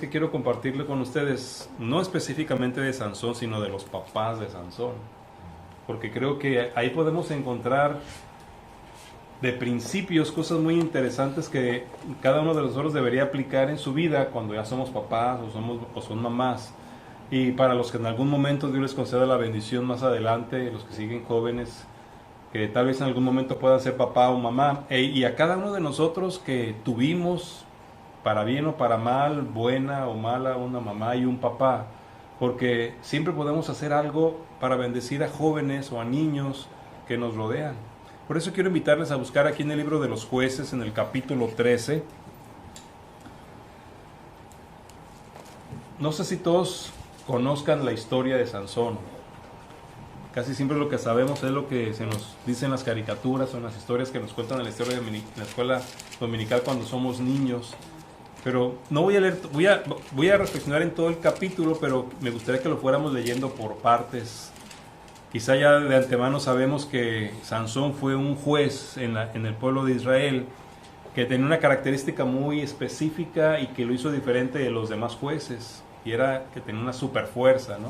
que quiero compartirle con ustedes, no específicamente de Sansón, sino de los papás de Sansón. Porque creo que ahí podemos encontrar de principios cosas muy interesantes que cada uno de nosotros debería aplicar en su vida cuando ya somos papás o son mamás. Y para los que en algún momento Dios les conceda la bendición más adelante, los que siguen jóvenes, que tal vez en algún momento puedan ser papá o mamá, y a cada uno de nosotros que tuvimos, para bien o para mal, buena o mala, una mamá y un papá, porque siempre podemos hacer algo para bendecir a jóvenes o a niños que nos rodean. Por eso quiero invitarles a buscar aquí en el libro de los Jueces, en el capítulo 13. No sé si todos conozcan la historia de Sansón. Casi siempre lo que sabemos es lo que se nos dice en las caricaturas o en las historias que nos cuentan en la historia de la escuela dominical cuando somos niños. Pero no voy a leer, voy a reflexionar en todo el capítulo, pero me gustaría que lo fuéramos leyendo por partes. Quizá ya de antemano sabemos que Sansón fue un juez en el pueblo de Israel que tenía una característica muy específica y que lo hizo diferente de los demás jueces, y era que tenía una super fuerza, ¿no?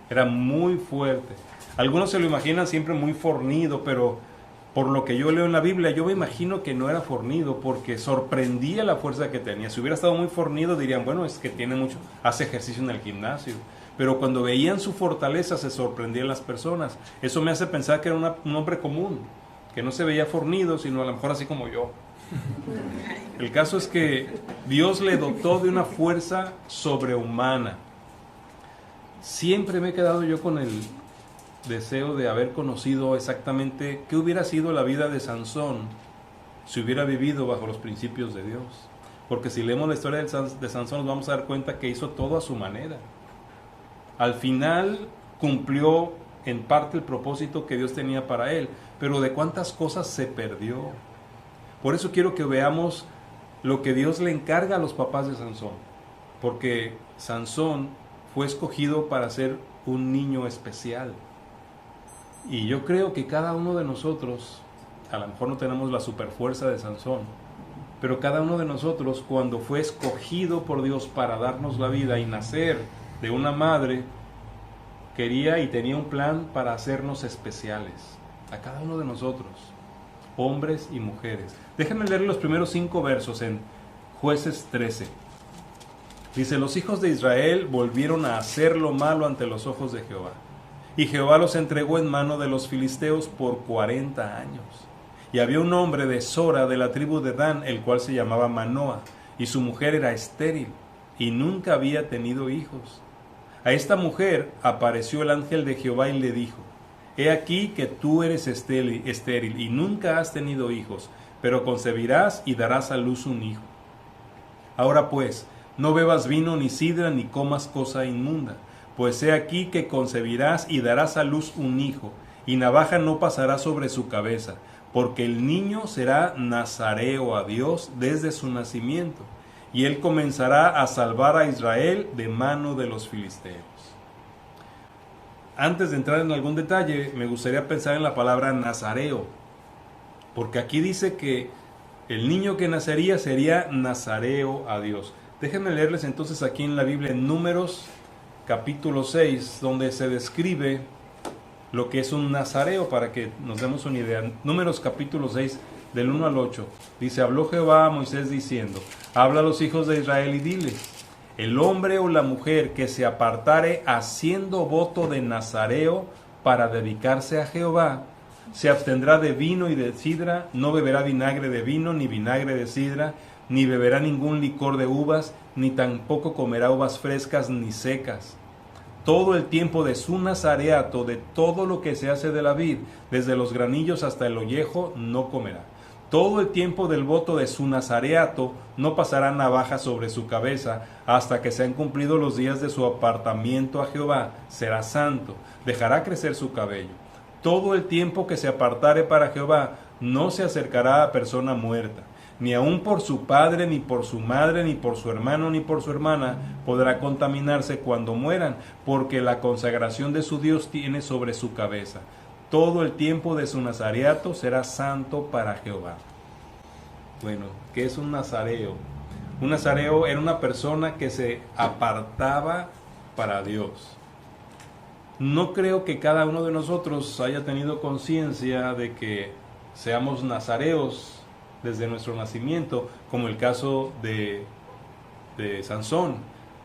Era muy fuerte. Algunos se lo imaginan siempre muy fornido, pero por lo que yo leo en la Biblia, yo me imagino que no era fornido, porque sorprendía la fuerza que tenía. Si hubiera estado muy fornido, dirían, bueno, es que tiene mucho, hace ejercicio en el gimnasio. Pero cuando veían su fortaleza, se sorprendían las personas. Eso me hace pensar que era un hombre común, que no se veía fornido, sino a lo mejor así como yo. El caso es que Dios le dotó de una fuerza sobrehumana. Siempre me he quedado yo con el deseo de haber conocido exactamente qué hubiera sido la vida de Sansón si hubiera vivido bajo los principios de Dios. Porque si leemos la historia de Sansón, nos vamos a dar cuenta que hizo todo a su manera. Al final cumplió en parte el propósito que Dios tenía para él, pero de cuántas cosas se perdió. Por eso quiero que veamos lo que Dios le encarga a los papás de Sansón, porque Sansón fue escogido para ser un niño especial. Y yo creo que cada uno de nosotros, a lo mejor no tenemos la superfuerza de Sansón, pero cada uno de nosotros, cuando fue escogido por Dios para darnos la vida y nacer de una madre, quería y tenía un plan para hacernos especiales, a cada uno de nosotros, hombres y mujeres. Déjenme leer los primeros 5 versos en Jueces 13. Dice, los hijos de Israel volvieron a hacer lo malo ante los ojos de Jehová, y Jehová los entregó en mano de los filisteos por 40 años. Y había un hombre de Sora, de la tribu de Dan, el cual se llamaba Manoa, y su mujer era estéril, y nunca había tenido hijos. A esta mujer apareció el ángel de Jehová y le dijo, he aquí que tú eres estéril y nunca has tenido hijos, pero concebirás y darás a luz un hijo. Ahora pues, no bebas vino ni sidra ni comas cosa inmunda, pues he aquí que concebirás y darás a luz un hijo, y navaja no pasará sobre su cabeza, porque el niño será nazareo a Dios desde su nacimiento, y él comenzará a salvar a Israel de mano de los filisteos. Antes de entrar en algún detalle, me gustaría pensar en la palabra nazareo, porque aquí dice que el niño que nacería sería nazareo a Dios. Déjenme leerles entonces aquí en la Biblia, en Números capítulo 6, donde se describe lo que es un nazareo, para que nos demos una idea. Números capítulo 6, del 1 al 8, dice, habló Jehová a Moisés diciendo, habla a los hijos de Israel y diles, el hombre o la mujer que se apartare haciendo voto de nazareo para dedicarse a Jehová, se abstendrá de vino y de sidra, no beberá vinagre de vino, ni vinagre de sidra, ni beberá ningún licor de uvas, ni tampoco comerá uvas frescas ni secas. Todo el tiempo de su nazareato, de todo lo que se hace de la vid, desde los granillos hasta el ollejo, no comerá. Todo el tiempo del voto de su nazareato, no pasará navaja sobre su cabeza, hasta que sean cumplidos los días de su apartamiento a Jehová. Será santo, dejará crecer su cabello. Todo el tiempo que se apartare para Jehová, no se acercará a persona muerta, ni aun por su padre, ni por su madre, ni por su hermano, ni por su hermana, podrá contaminarse cuando mueran, porque la consagración de su Dios tiene sobre su cabeza. Todo el tiempo de su nazareato será santo para Jehová. Bueno, ¿qué es un nazareo? Un nazareo era una persona que se apartaba para Dios. No creo que cada uno de nosotros haya tenido conciencia de que seamos nazareos desde nuestro nacimiento, como el caso de Sansón,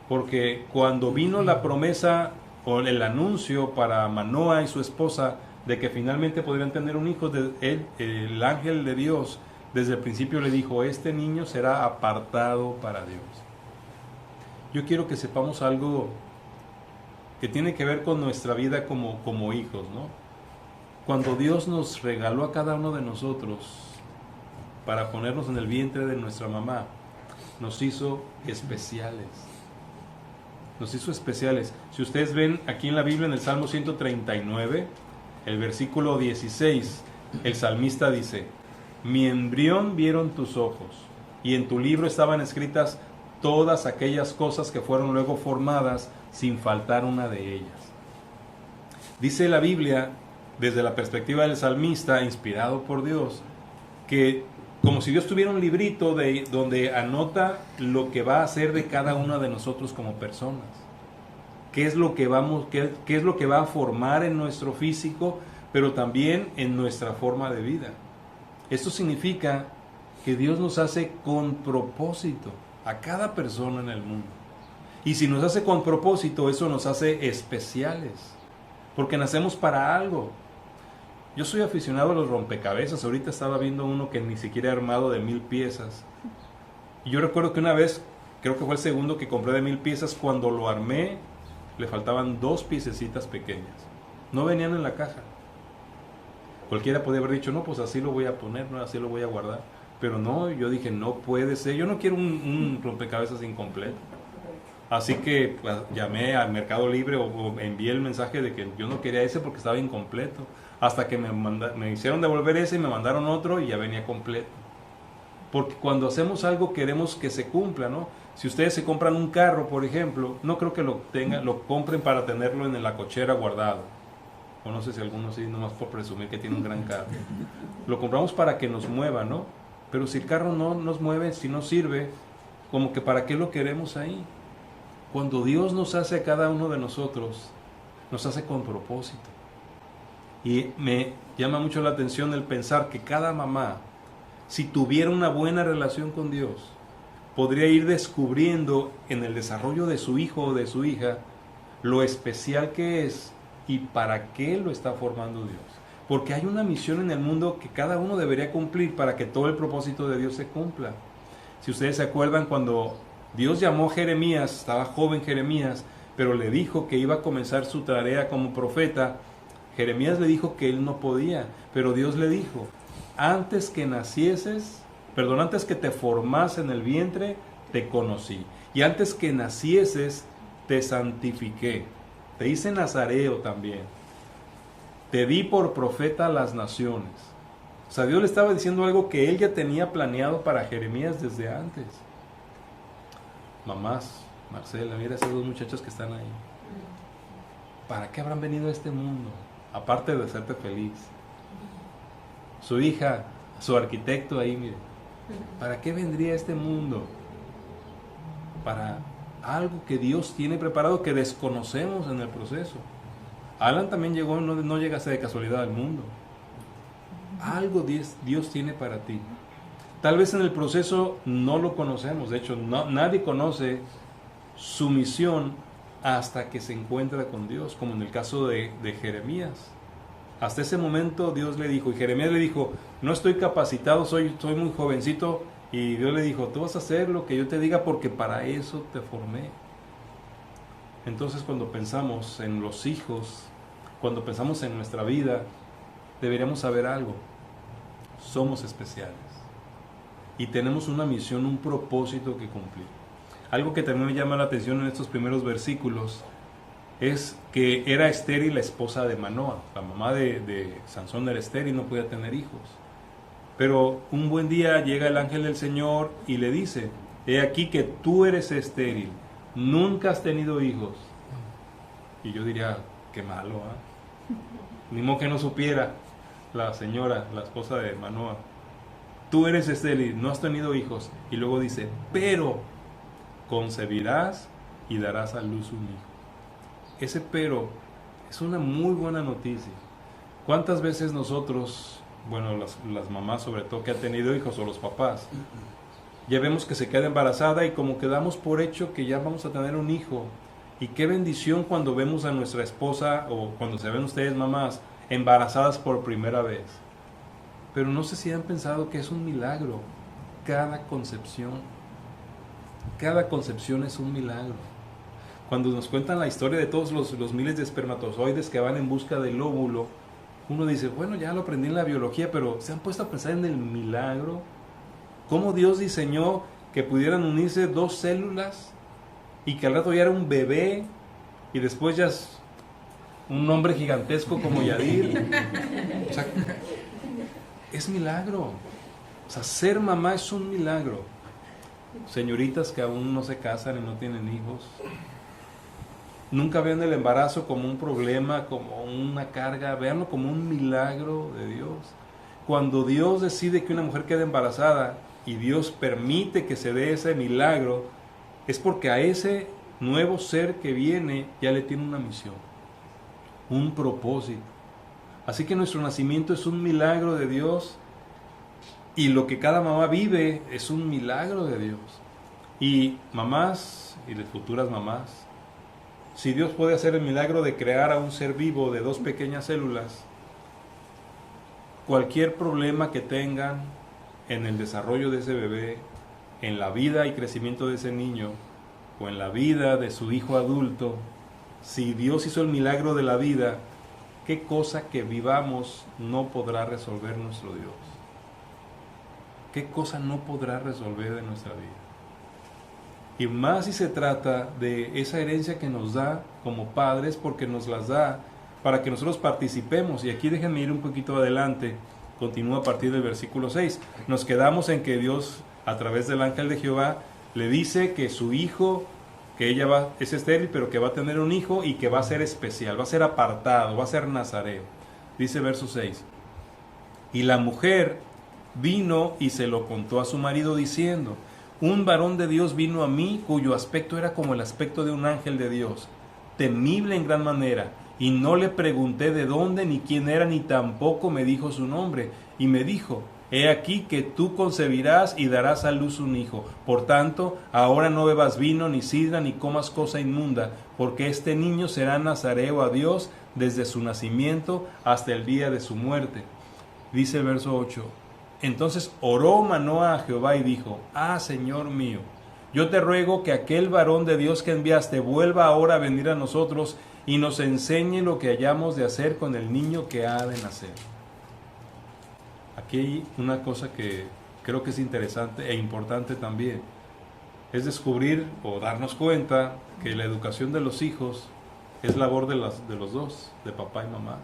porque cuando vino la promesa o el anuncio para Manoa y su esposa de que finalmente podrían tener un hijo, el ángel de Dios desde el principio le dijo: este niño será apartado para Dios. Yo quiero que sepamos algo que tiene que ver con nuestra vida como hijos, ¿no? Cuando Dios nos regaló a cada uno de nosotros para ponernos en el vientre de nuestra mamá, nos hizo especiales. Nos hizo especiales. Si ustedes ven aquí en la Biblia, en el Salmo 139, el versículo 16, el salmista dice: mi embrión vieron tus ojos, y en tu libro estaban escritas todas aquellas cosas que fueron luego formadas, sin faltar una de ellas. Dice la Biblia, desde la perspectiva del salmista, inspirado por Dios, que como si Dios tuviera un librito donde anota lo que va a hacer de cada una de nosotros como personas. Qué es lo que va a formar en nuestro físico, pero también en nuestra forma de vida. Esto significa que Dios nos hace con propósito a cada persona en el mundo. Y si nos hace con propósito, eso nos hace especiales, porque nacemos para algo. Yo soy aficionado a los rompecabezas. Ahorita estaba viendo uno que ni siquiera he armado, de 1000 piezas. Y yo recuerdo que una vez, creo que fue el segundo que compré de 1000 piezas, cuando lo armé, le faltaban 2 piececitas pequeñas. No venían en la caja. Cualquiera podía haber dicho: no, pues así lo voy a poner, no, así lo voy a guardar. Pero no, yo dije: no puede ser, yo no quiero un rompecabezas incompleto. Así que pues, llamé al Mercado Libre o envié el mensaje de que yo no quería ese porque estaba incompleto. Hasta que me hicieron devolver ese y me mandaron otro y ya venía completo. Porque cuando hacemos algo queremos que se cumpla, ¿no? Si ustedes se compran un carro, por ejemplo, no creo que lo compren para tenerlo en la cochera guardado. O no sé si algunos sí, nomás por presumir que tiene un gran carro. Lo compramos para que nos mueva, ¿no? Pero si el carro no nos mueve, si no sirve, como que ¿para qué lo queremos ahí? Cuando Dios nos hace a cada uno de nosotros, nos hace con propósito. Y me llama mucho la atención el pensar que cada mamá, si tuviera una buena relación con Dios, podría ir descubriendo en el desarrollo de su hijo o de su hija lo especial que es y para qué lo está formando Dios. Porque hay una misión en el mundo que cada uno debería cumplir para que todo el propósito de Dios se cumpla. Si ustedes se acuerdan, cuando Dios llamó a Jeremías, estaba joven Jeremías, pero le dijo que iba a comenzar su tarea como profeta, Jeremías le dijo que él no podía, pero Dios le dijo: antes que te formase en el vientre, te conocí. Y antes que nacieses, te santifiqué. Te hice nazareo también. Te di por profeta a las naciones. O sea, Dios le estaba diciendo algo que él ya tenía planeado para Jeremías desde antes. Mamás, Marcela, mira esas 2 muchachas que están ahí. ¿Para qué habrán venido a este mundo? Aparte de hacerte feliz. Su hija, su arquitecto ahí, mire. ¿Para qué vendría a este mundo? Para algo que Dios tiene preparado que desconocemos en el proceso. Alan también llegó, no llegaste de casualidad al mundo. Algo Dios tiene para ti. Tal vez en el proceso no lo conocemos. De hecho, nadie conoce su misión hasta que se encuentra con Dios, como en el caso de Jeremías. Hasta ese momento Dios le dijo, y Jeremías le dijo: no estoy capacitado, soy muy jovencito. Y Dios le dijo: tú vas a hacer lo que yo te diga, porque para eso te formé. Entonces, cuando pensamos en los hijos, cuando pensamos en nuestra vida, deberíamos saber algo: somos especiales y tenemos una misión, un propósito que cumplir. Algo que también me llama la atención en estos primeros versículos es que era estéril la esposa de Manoa. La mamá de Sansón era estéril, no podía tener hijos. Pero un buen día llega el ángel del Señor y le dice: he aquí que tú eres estéril, nunca has tenido hijos. Y yo diría: qué malo, ¿eh? Ni modo que no supiera la señora, la esposa de Manoa. tú eres estéril, no has tenido hijos. Y luego dice, pero concebirás y darás a luz un hijo. Ese pero es una muy buena noticia. ¿Cuántas veces nosotros, bueno, las mamás sobre todo que han tenido hijos, o los papás, ya vemos que se queda embarazada y como que damos por hecho que ya vamos a tener un hijo? Y qué bendición cuando vemos a nuestra esposa, o cuando se ven ustedes mamás embarazadas por primera vez. Pero no sé si han pensado que es un milagro cada concepción. Cada concepción es un milagro. Cuando nos cuentan la historia de todos los miles de espermatozoides que van en busca del óvulo, uno dice, bueno, ya lo aprendí en la biología, pero ¿se han puesto a pensar en el milagro? ¿Cómo Dios diseñó que pudieran unirse dos células y que al rato ya era un bebé y después ya es un hombre gigantesco como Yadir? O sea, es milagro. O sea, ser mamá es un milagro. Señoritas que aún no se casan y no tienen hijos, nunca vean el embarazo como un problema, como una carga, véanlo como un milagro de Dios. Cuando Dios decide que una mujer quede embarazada y Dios permite que se dé ese milagro, es porque a ese nuevo ser que viene ya le tiene una misión, un propósito. Así que nuestro nacimiento es un milagro de Dios, y lo que cada mamá vive es un milagro de Dios. Y mamás y de futuras mamás, si Dios puede hacer el milagro de crear a un ser vivo de dos pequeñas células, cualquier problema que tengan en el desarrollo de ese bebé, en la vida y crecimiento de ese niño, o en la vida de su hijo adulto, si Dios hizo el milagro de la vida, ¿qué cosa que vivamos no podrá resolver nuestro Dios? ¿Qué cosa no podrá resolver de nuestra vida? Y más si se trata de esa herencia que nos da como padres, porque nos las da para que nosotros participemos. Y aquí déjenme ir un poquito adelante, continúa a partir del versículo 6. Nos quedamos en que Dios, a través del ángel de Jehová, le dice que su hijo, que ella es estéril, pero que va a tener un hijo y que va a ser especial, va a ser apartado, va a ser nazareo. Dice verso 6. Y la mujer vino y se lo contó a su marido diciendo, un varón de Dios vino a mí cuyo aspecto era como el aspecto de un ángel de Dios, temible en gran manera, y no le pregunté de dónde ni quién era, ni tampoco me dijo su nombre, y me dijo, he aquí que tú concebirás y darás a luz un hijo, por tanto, ahora no bebas vino, ni sidra, ni comas cosa inmunda, porque este niño será nazareo a Dios desde su nacimiento hasta el día de su muerte. Dice el verso 8, entonces oró Manoa a Jehová y dijo, Señor mío, yo te ruego que aquel varón de Dios que enviaste vuelva ahora a venir a nosotros y nos enseñe lo que hayamos de hacer con el niño que ha de nacer. Aquí hay una cosa que creo que es interesante e importante también, es descubrir o darnos cuenta que la educación de los hijos es labor de los dos, de papá y mamá.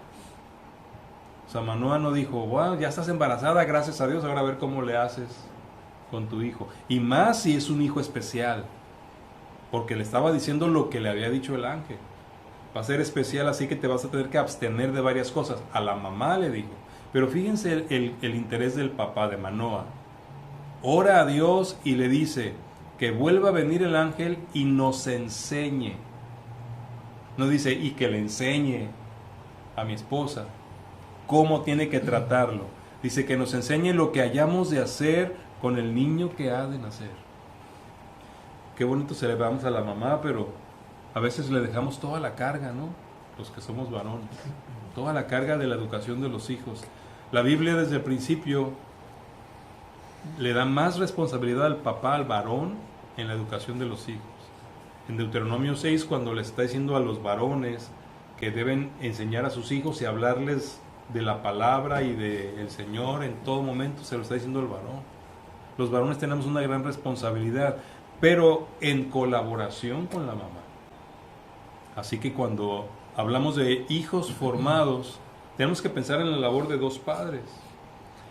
O sea, Manoa no dijo, wow, ya estás embarazada, gracias a Dios, ahora a ver cómo le haces con tu hijo. Y más si es un hijo especial, porque le estaba diciendo lo que le había dicho el ángel. Va a ser especial, así que te vas a tener que abstener de varias cosas. A la mamá le dijo. Pero fíjense el interés del papá de Manoa. Ora a Dios y le dice que vuelva a venir el ángel y nos enseñe. No dice, y que le enseñe a mi esposa cómo tiene que tratarlo. Dice que nos enseñe lo que hayamos de hacer con el niño que ha de nacer. Qué bonito celebramos a la mamá, pero a veces le dejamos toda la carga, ¿no? Los que somos varones. Toda la carga de la educación de los hijos. La Biblia desde el principio le da más responsabilidad al papá, al varón, en la educación de los hijos. En Deuteronomio 6, cuando le está diciendo a los varones que deben enseñar a sus hijos y hablarles de la palabra y del Señor en todo momento, se lo está diciendo el varón. Los varones tenemos una gran responsabilidad, pero en colaboración con la mamá. Así que cuando hablamos de hijos formados, tenemos que pensar en la labor de dos padres,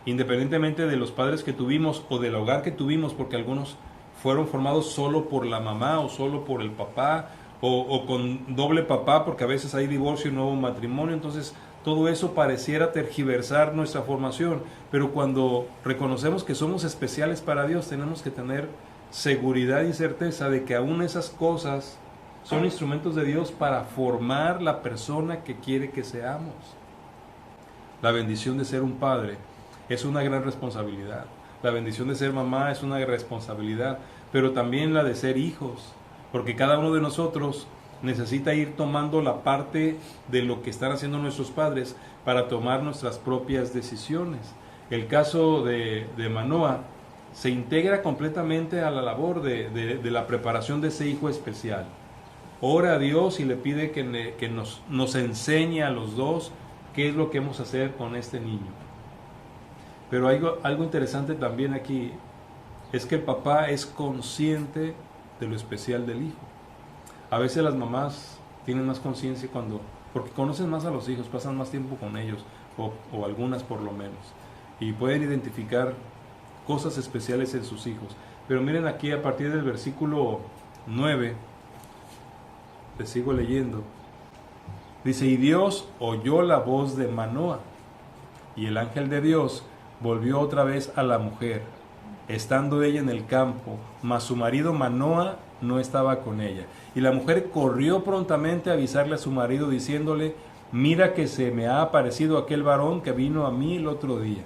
independientemente de los padres que tuvimos o del hogar que tuvimos, porque algunos fueron formados solo por la mamá o solo por el papá, o con doble papá, porque a veces hay divorcio y nuevo matrimonio. Entonces todo eso pareciera tergiversar nuestra formación, pero cuando reconocemos que somos especiales para Dios, tenemos que tener seguridad y certeza de que aún esas cosas son instrumentos de Dios para formar la persona que quiere que seamos. La bendición de ser un padre es una gran responsabilidad. La bendición de ser mamá es una responsabilidad, pero también la de ser hijos, porque cada uno de nosotros necesita ir tomando la parte de lo que están haciendo nuestros padres para tomar nuestras propias decisiones. El caso de Manoah se integra completamente a la labor de la preparación de ese hijo especial. Ora a Dios y le pide que nos enseñe a los dos qué es lo que hemos de hacer con este niño. Pero algo interesante también aquí es que el papá es consciente de lo especial del hijo. A veces las mamás tienen más conciencia porque conocen más a los hijos, pasan más tiempo con ellos, o algunas por lo menos, y pueden identificar cosas especiales en sus hijos. Pero miren aquí a partir del versículo 9, les sigo leyendo, dice: y Dios oyó la voz de Manoah, y el ángel de Dios volvió otra vez a la mujer, estando ella en el campo, mas su marido Manoah no estaba con ella. Y la mujer corrió prontamente a avisarle a su marido, diciéndole: mira que se me ha aparecido aquel varón que vino a mí el otro día.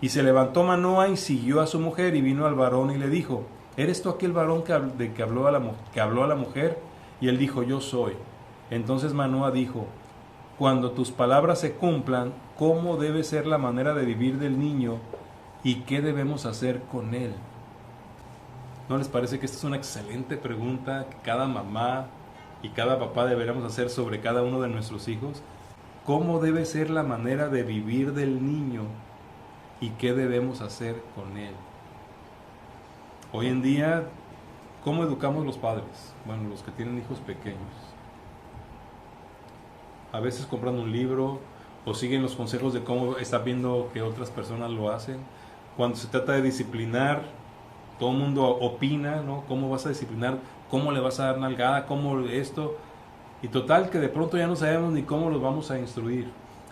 Y se levantó Manoah y siguió a su mujer, y vino al varón y le dijo: ¿eres tú aquel varón que habló a la mujer? Y él dijo: yo soy. Entonces Manoah dijo: cuando tus palabras se cumplan, ¿cómo debe ser la manera de vivir del niño y qué debemos hacer con él? ¿No les parece que esta es una excelente pregunta que cada mamá y cada papá deberíamos hacer sobre cada uno de nuestros hijos? ¿Cómo debe ser la manera de vivir del niño y qué debemos hacer con él? Hoy en día, ¿cómo educamos los padres? Bueno, los que tienen hijos pequeños. A veces compran un libro o siguen los consejos de cómo están viendo que otras personas lo hacen. Cuando se trata de disciplinar, todo el mundo opina, ¿no? ¿Cómo vas a disciplinar? ¿Cómo le vas a dar nalgada? ¿Cómo esto? Y total que de pronto ya no sabemos ni cómo los vamos a instruir.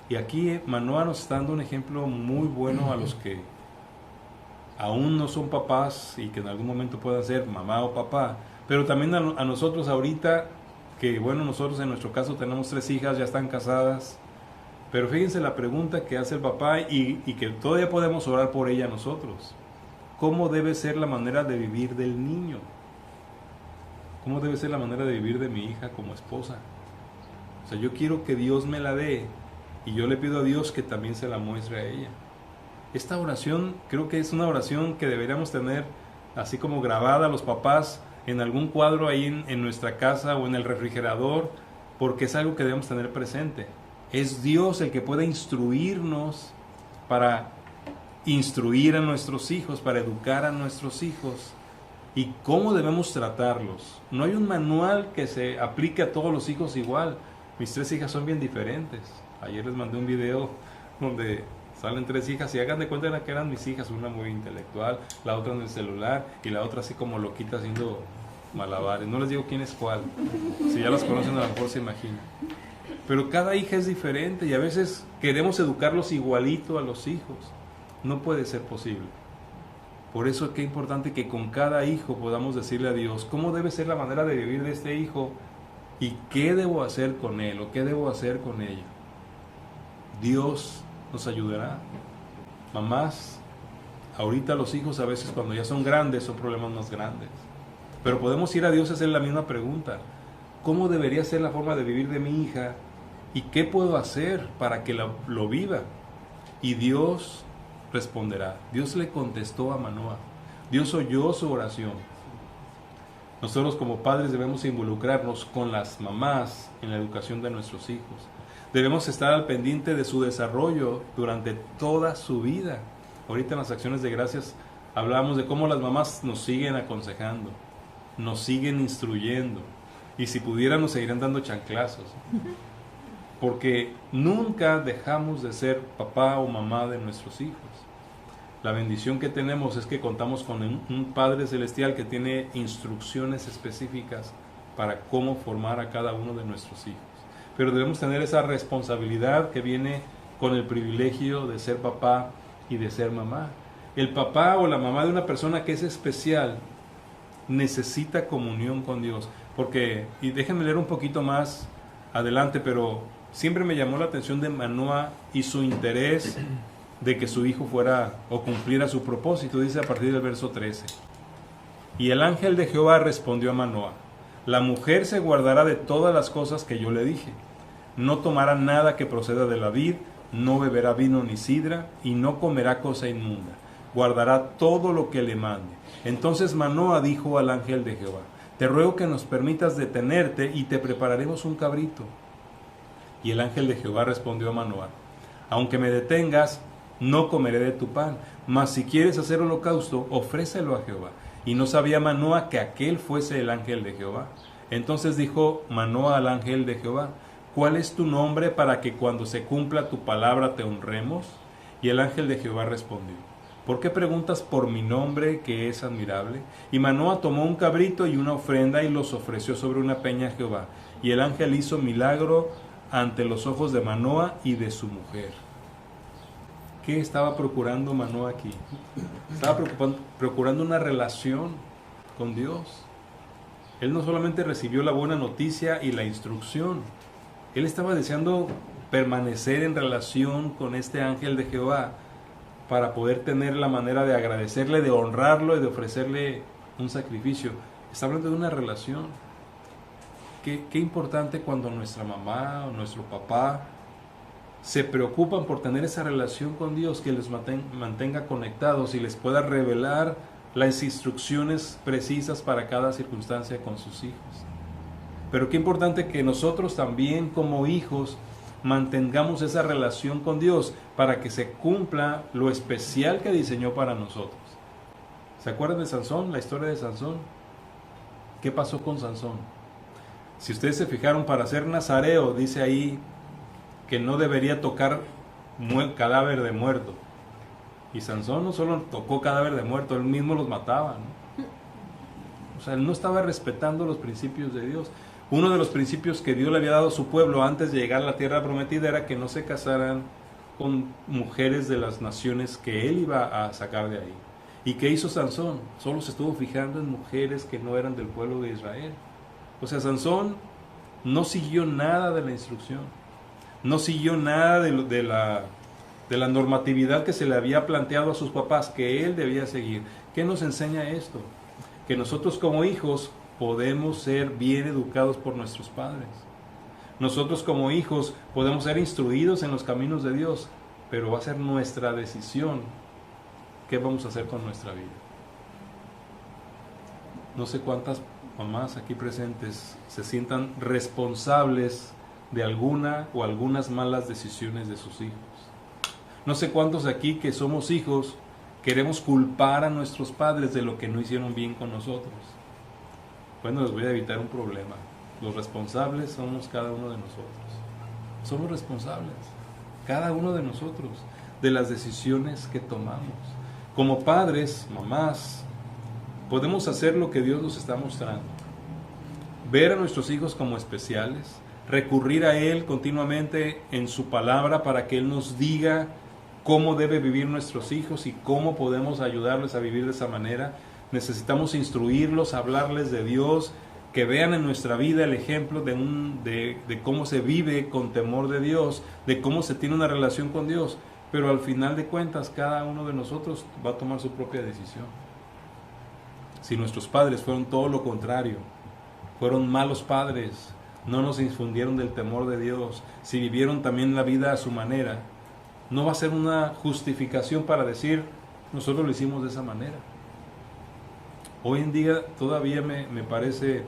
Y aquí Manoah nos está dando un ejemplo muy bueno a los que aún no son papás y que en algún momento puedan ser mamá o papá, pero también a nosotros ahorita, que bueno, nosotros en nuestro caso tenemos 3 hijas, ya están casadas, pero fíjense la pregunta que hace el papá y que todavía podemos orar por ella nosotros. ¿Cómo debe ser la manera de vivir del niño? ¿Cómo debe ser la manera de vivir de mi hija como esposa? O sea, yo quiero que Dios me la dé y yo le pido a Dios que también se la muestre a ella. Esta oración creo que es una oración que deberíamos tener así como grabada los papás en algún cuadro ahí en nuestra casa o en el refrigerador, porque es algo que debemos tener presente. Es Dios el que puede instruirnos para instruir a nuestros hijos, para educar a nuestros hijos y cómo debemos tratarlos. No hay un manual que se aplique a todos los hijos igual. Mis 3 hijas son bien diferentes. Ayer les mandé un video donde salen 3 hijas y hagan de cuenta que eran mis hijas, una muy intelectual, la otra en el celular y la otra así como loquita haciendo malabares. No les digo quién es cuál, si ya las conocen a lo mejor se imaginan. Pero cada hija es diferente y a veces queremos educarlos igualito a los hijos. No puede ser posible. Por eso es que es importante que con cada hijo podamos decirle a Dios cómo debe ser la manera de vivir de este hijo y qué debo hacer con él o qué debo hacer con ella. Dios nos ayudará. Mamás, ahorita los hijos a veces cuando ya son grandes son problemas más grandes. Pero podemos ir a Dios a hacer la misma pregunta. ¿Cómo debería ser la forma de vivir de mi hija? ¿Y qué puedo hacer para que lo viva? Y Dios responderá. Dios le contestó a Manoah. Dios oyó su oración. Nosotros como padres debemos involucrarnos con las mamás en la educación de nuestros hijos. Debemos estar al pendiente de su desarrollo durante toda su vida. Ahorita en las acciones de gracias hablábamos de cómo las mamás nos siguen aconsejando, nos siguen instruyendo y si pudieran nos seguirán dando chanclazos. Porque nunca dejamos de ser papá o mamá de nuestros hijos. La bendición que tenemos es que contamos con un Padre Celestial que tiene instrucciones específicas para cómo formar a cada uno de nuestros hijos. pero debemos tener esa responsabilidad que viene con el privilegio de ser papá y de ser mamá. El papá o la mamá de una persona que es especial necesita comunión con Dios, porque, y déjenme leer un poquito más adelante, pero siempre me llamó la atención de Manoah y su interés de que su hijo fuera o cumpliera su propósito. Dice a partir del verso 13: y el ángel de Jehová respondió a Manoah: la mujer se guardará de todas las cosas que yo le dije, no tomará nada que proceda de la vid, no beberá vino ni sidra, y no comerá cosa inmunda, guardará todo lo que le mande. Entonces Manoah dijo al ángel de Jehová: te ruego que nos permitas detenerte y te prepararemos un cabrito. Y el ángel de Jehová respondió a Manoah: aunque me detengas, no comeré de tu pan, mas si quieres hacer holocausto, ofrécelo a Jehová. Y no sabía Manoah que aquel fuese el ángel de Jehová. Entonces dijo Manoah al ángel de Jehová: ¿cuál es tu nombre para que cuando se cumpla tu palabra te honremos? Y el ángel de Jehová respondió: ¿por qué preguntas por mi nombre, que es admirable? Y Manoah tomó un cabrito y una ofrenda y los ofreció sobre una peña a Jehová. Y el ángel hizo milagro ante los ojos de Manoah y de su mujer. ¿Qué estaba procurando Manoah aquí? Estaba procurando una relación con Dios. Él no solamente recibió la buena noticia y la instrucción, él estaba deseando permanecer en relación con este ángel de Jehová para poder tener la manera de agradecerle, de honrarlo y de ofrecerle un sacrificio. Está hablando de una relación. Qué importante cuando nuestra mamá o nuestro papá se preocupan por tener esa relación con Dios, que les mantenga conectados y les pueda revelar las instrucciones precisas para cada circunstancia con sus hijos. Pero qué importante que nosotros también como hijos mantengamos esa relación con Dios para que se cumpla lo especial que diseñó para nosotros. ¿Se acuerdan de Sansón? La historia de Sansón. ¿Qué pasó con Sansón? Si ustedes se fijaron, para ser nazareo, dice ahí que no debería tocar cadáver de muerto. Y Sansón no solo tocó cadáver de muerto, él mismo los mataba, ¿no? O sea, él no estaba respetando los principios de Dios. Uno de los principios que Dios le había dado a su pueblo antes de llegar a la tierra prometida era que no se casaran con mujeres de las naciones que él iba a sacar de ahí. ¿Y qué hizo Sansón? Solo se estuvo fijando en mujeres que no eran del pueblo de Israel. O sea, Sansón no siguió nada de la instrucción, no siguió nada de la normatividad que se le había planteado a sus papás que él debía seguir. ¿Qué nos enseña esto? Que nosotros como hijos podemos ser bien educados por nuestros padres. Nosotros como hijos podemos ser instruidos en los caminos de Dios, pero va a ser nuestra decisión qué vamos a hacer con nuestra vida. No sé cuántas mamás aquí presentes se sientan responsables de alguna o algunas malas decisiones de sus hijos. No sé cuántos aquí que somos hijos queremos culpar a nuestros padres de lo que no hicieron bien con nosotros. Bueno, les voy a evitar un problema. Los responsables somos cada uno de nosotros. Somos responsables, cada uno de nosotros, de las decisiones que tomamos. Como padres, mamás, podemos hacer lo que Dios nos está mostrando. Ver a nuestros hijos como especiales, recurrir a Él continuamente en su palabra para que Él nos diga cómo debe vivir nuestros hijos y cómo podemos ayudarles a vivir de esa manera. Necesitamos instruirlos, hablarles de Dios, que vean en nuestra vida el ejemplo de cómo se vive con temor de Dios, de cómo se tiene una relación con Dios. Pero al final de cuentas, cada uno de nosotros va a tomar su propia decisión. Si nuestros padres fueron todo lo contrario, fueron malos padres, no nos infundieron del temor de Dios, si vivieron también la vida a su manera, no va a ser una justificación para decir, nosotros lo hicimos de esa manera. Hoy en día todavía me parece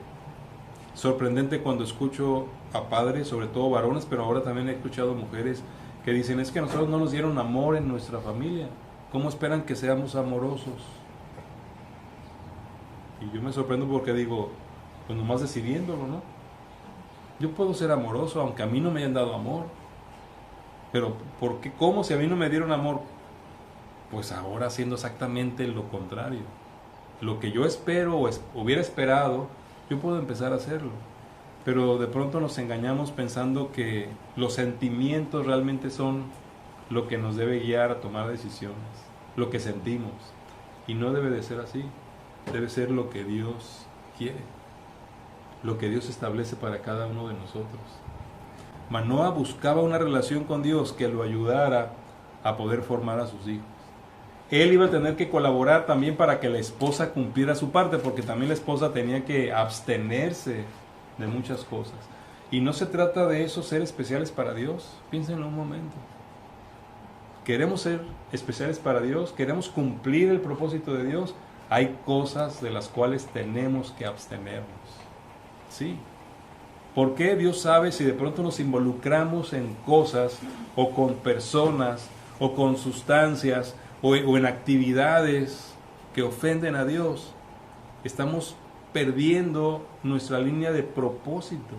sorprendente cuando escucho a padres, sobre todo varones, pero ahora también he escuchado mujeres que dicen, es que a nosotros no nos dieron amor en nuestra familia, ¿cómo esperan que seamos amorosos? Y yo me sorprendo porque digo, pues nomás decidiéndolo, ¿no? Yo puedo ser amoroso aunque a mí no me hayan dado amor. Pero ¿por qué? ¿Cómo si a mí no me dieron amor? Pues ahora haciendo exactamente lo contrario. Lo que yo espero o hubiera esperado, yo puedo empezar a hacerlo. pero de pronto nos engañamos pensando que los sentimientos realmente son lo que nos debe guiar a tomar decisiones, lo que sentimos. Y no debe de ser así, debe ser lo que Dios quiere, lo que Dios establece para cada uno de nosotros. Manoah buscaba una relación con Dios que lo ayudara a poder formar a sus hijos. Él iba a tener que colaborar también para que la esposa cumpliera su parte, porque también la esposa tenía que abstenerse de muchas cosas. Y no se trata de eso, ser especiales para Dios. Piénsenlo un momento. Queremos ser especiales para Dios, queremos cumplir el propósito de Dios. Hay cosas de las cuales tenemos que abstenernos. Sí. ¿Por qué? Dios sabe si de pronto nos involucramos en cosas o con personas o con sustancias o en actividades que ofenden a Dios. Estamos perdiendo nuestra línea de propósito.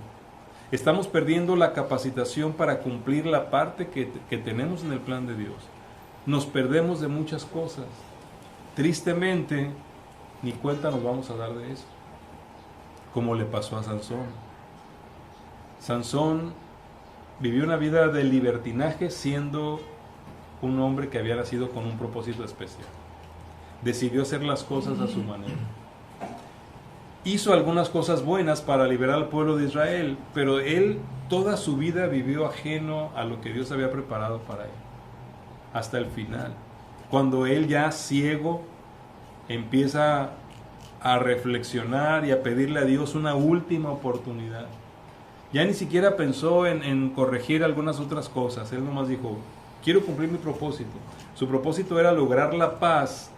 Estamos perdiendo la capacitación para cumplir la parte que tenemos en el plan de Dios. Nos perdemos de muchas cosas. Tristemente, ni cuenta nos vamos a dar de eso. Como le pasó a Sansón. Sansón vivió una vida de libertinaje siendo un hombre que había nacido con un propósito especial. Decidió hacer las cosas a su manera. Hizo algunas cosas buenas para liberar al pueblo de Israel, pero él toda su vida vivió ajeno a lo que Dios había preparado para él. Hasta el final. Cuando él ya ciego empieza a reflexionar y a pedirle a Dios una última oportunidad. Ya ni siquiera pensó en corregir algunas otras cosas. Él nomás dijo, quiero cumplir mi propósito. Su propósito era lograr la paz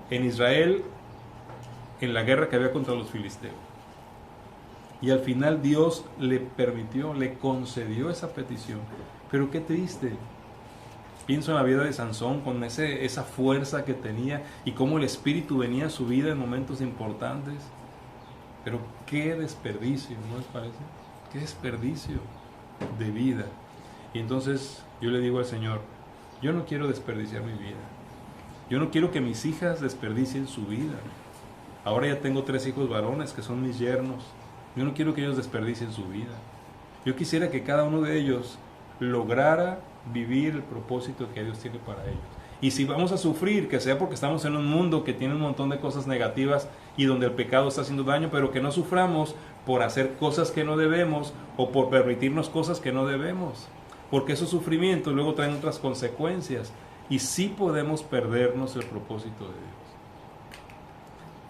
en Israel en la guerra que había contra los filisteos. Y al final Dios le permitió, le concedió esa petición. Pero qué triste. Pienso en la vida de Sansón con esa fuerza que tenía y cómo el Espíritu venía a su vida en momentos importantes. Pero qué desperdicio, ¿no les parece? Qué desperdicio de vida. Y entonces yo le digo al Señor, yo no quiero desperdiciar mi vida. Yo no quiero que mis hijas desperdicien su vida. Ahora ya tengo 3 hijos varones que son mis yernos. Yo no quiero que ellos desperdicien su vida. Yo quisiera que cada uno de ellos lograra vivir el propósito que Dios tiene para ellos. Y si vamos a sufrir, que sea porque estamos en un mundo que tiene un montón de cosas negativas y donde el pecado está haciendo daño, pero que no suframos por hacer cosas que no debemos o por permitirnos cosas que no debemos. Porque esos sufrimientos luego traen otras consecuencias y sí podemos perdernos el propósito de Dios.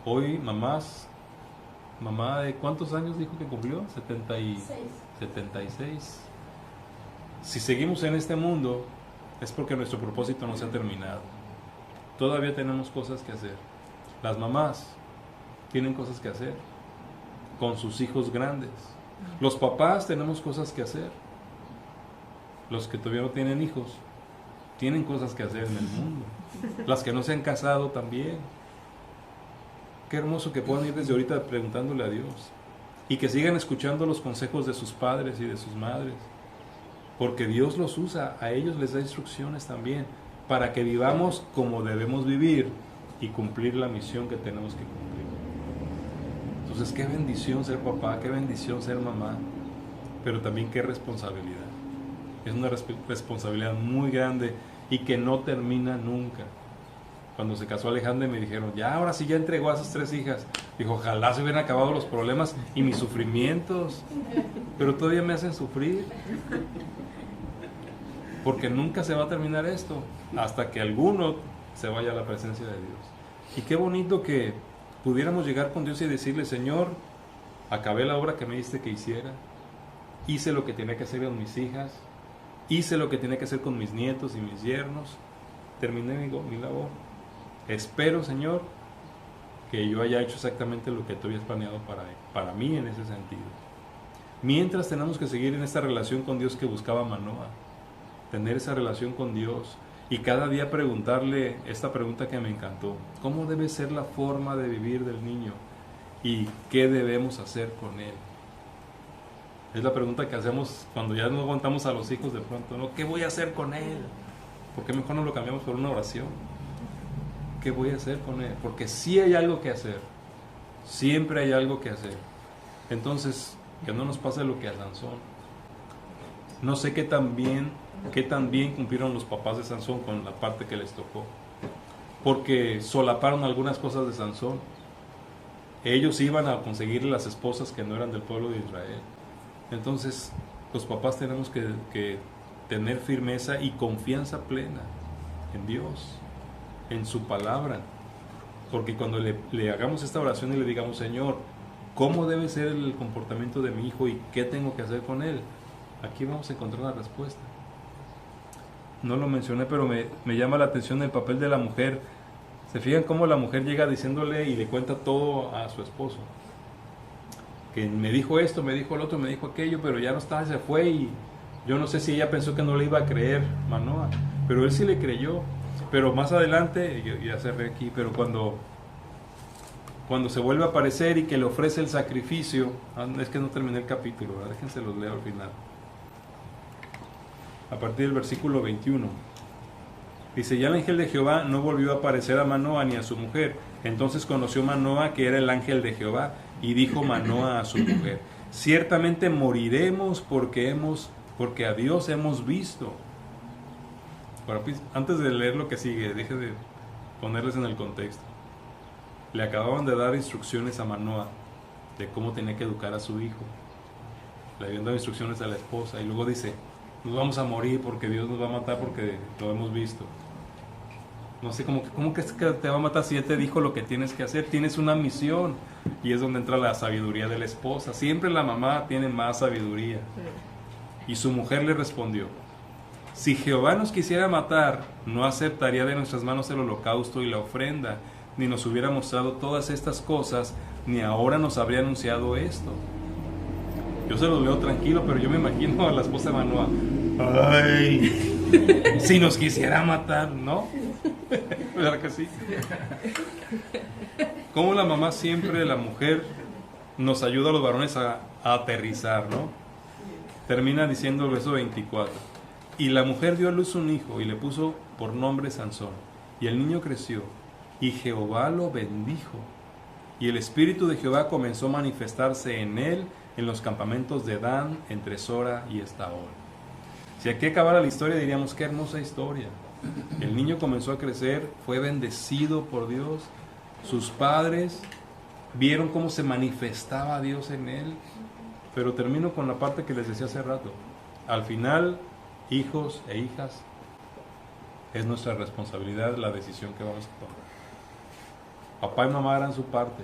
Hoy, mamá de ¿cuántos años dijo que cumplió? 76. Si seguimos en este mundo, es porque nuestro propósito no se ha terminado. Todavía tenemos cosas que hacer. Las mamás tienen cosas que hacer con sus hijos grandes. Los papás tenemos cosas que hacer. Los que todavía no tienen hijos tienen cosas que hacer en el mundo. Las que no se han casado también. Qué hermoso que puedan ir desde ahorita preguntándole a Dios y que sigan escuchando los consejos de sus padres y de sus madres, porque Dios los usa, a ellos les da instrucciones también para que vivamos como debemos vivir y cumplir la misión que tenemos que cumplir. Entonces, qué bendición ser papá, qué bendición ser mamá, pero también qué responsabilidad. Es una responsabilidad muy grande y que no termina nunca. Cuando se casó Alejandra me dijeron, ya, ahora sí ya entregó a sus 3 hijas. Dijo, ojalá se hubieran acabado los problemas y mis sufrimientos, pero todavía me hacen sufrir. Porque nunca se va a terminar esto, hasta que alguno se vaya a la presencia de Dios. Y qué bonito que pudiéramos llegar con Dios y decirle, Señor, acabé la obra que me diste que hiciera, hice lo que tenía que hacer con mis hijas, hice lo que tenía que hacer con mis nietos y mis yernos, terminé mi labor. Espero, Señor, que yo haya hecho exactamente lo que tú habías planeado para mí en ese sentido. Mientras tenemos que seguir en esta relación con Dios que buscaba Manoah, tener esa relación con Dios y cada día preguntarle esta pregunta que me encantó: ¿cómo debe ser la forma de vivir del niño? ¿Y qué debemos hacer con él? Es la pregunta que hacemos cuando ya no aguantamos a los hijos de pronto, ¿no? ¿Qué voy a hacer con él? ¿Por qué mejor no lo cambiamos por una oración? ¿Qué voy a hacer con él? Porque sí hay algo que hacer. Siempre hay algo que hacer. Entonces, que no nos pase lo que a Sansón. No sé qué tan bien cumplieron los papás de Sansón con la parte que les tocó, porque solaparon algunas cosas de Sansón. Ellos iban a conseguir las esposas que no eran del pueblo de Israel. Entonces los papás tenemos que tener firmeza y confianza plena en Dios, en su palabra, porque cuando le hagamos esta oración y le digamos: Señor, ¿cómo debe ser el comportamiento de mi hijo y qué tengo que hacer con él?, aquí vamos a encontrar la respuesta. No lo mencioné, pero me llama la atención el papel de la mujer. ¿Se fijan cómo la mujer llega diciéndole y le cuenta todo a su esposo? Que me dijo esto, me dijo el otro, me dijo aquello, pero ya no está, se fue. Y yo no sé si ella pensó que no le iba a creer Manoah, pero él sí le creyó. Pero más adelante, ya cerré aquí, pero cuando se vuelve a aparecer y que le ofrece el sacrificio, es que no terminé el capítulo, ¿verdad? Déjense los leo al final. A partir del versículo 21. Dice: ya el ángel de Jehová no volvió a aparecer a Manoah ni a su mujer. Entonces conoció Manoah que era el ángel de Jehová, y dijo Manoah a su mujer: ciertamente moriremos porque a Dios hemos visto. Bueno, pues, antes de leer lo que sigue, deje de ponerles en el contexto. Le acababan de dar instrucciones a Manoah de cómo tenía que educar a su hijo. Le habían dado instrucciones a la esposa, y luego dice: nos vamos a morir porque Dios nos va a matar porque lo hemos visto. No sé, ¿cómo que te va a matar si Él te dijo lo que tienes que hacer? Tienes una misión, y es donde entra la sabiduría de la esposa. Siempre la mamá tiene más sabiduría. Y su mujer le respondió: si Jehová nos quisiera matar, no aceptaría de nuestras manos el holocausto y la ofrenda, ni nos hubiera mostrado todas estas cosas, ni ahora nos habría anunciado esto. Yo se los leo tranquilo, pero yo me imagino a la esposa de Manoah: ay, si nos quisiera matar, ¿no? ¿Verdad que sí? Como la mamá siempre, la mujer, nos ayuda a los varones a aterrizar, ¿no? Termina diciendo el verso 24: y la mujer dio a luz un hijo y le puso por nombre Sansón. Y el niño creció, y Jehová lo bendijo. Y el espíritu de Jehová comenzó a manifestarse en él en los campamentos de Dan, entre Sora y Estaol. Si aquí acabara la historia, diríamos: qué hermosa historia. El niño comenzó a crecer, fue bendecido por Dios. Sus padres vieron cómo se manifestaba Dios en él. Pero termino con la parte que les decía hace rato. Al final, hijos e hijas, es nuestra responsabilidad la decisión que vamos a tomar. Papá y mamá harán su parte.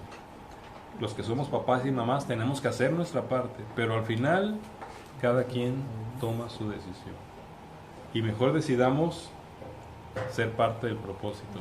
Los que somos papás y mamás tenemos que hacer nuestra parte, pero al final cada quien toma su decisión. Y mejor decidamos ser parte del propósito.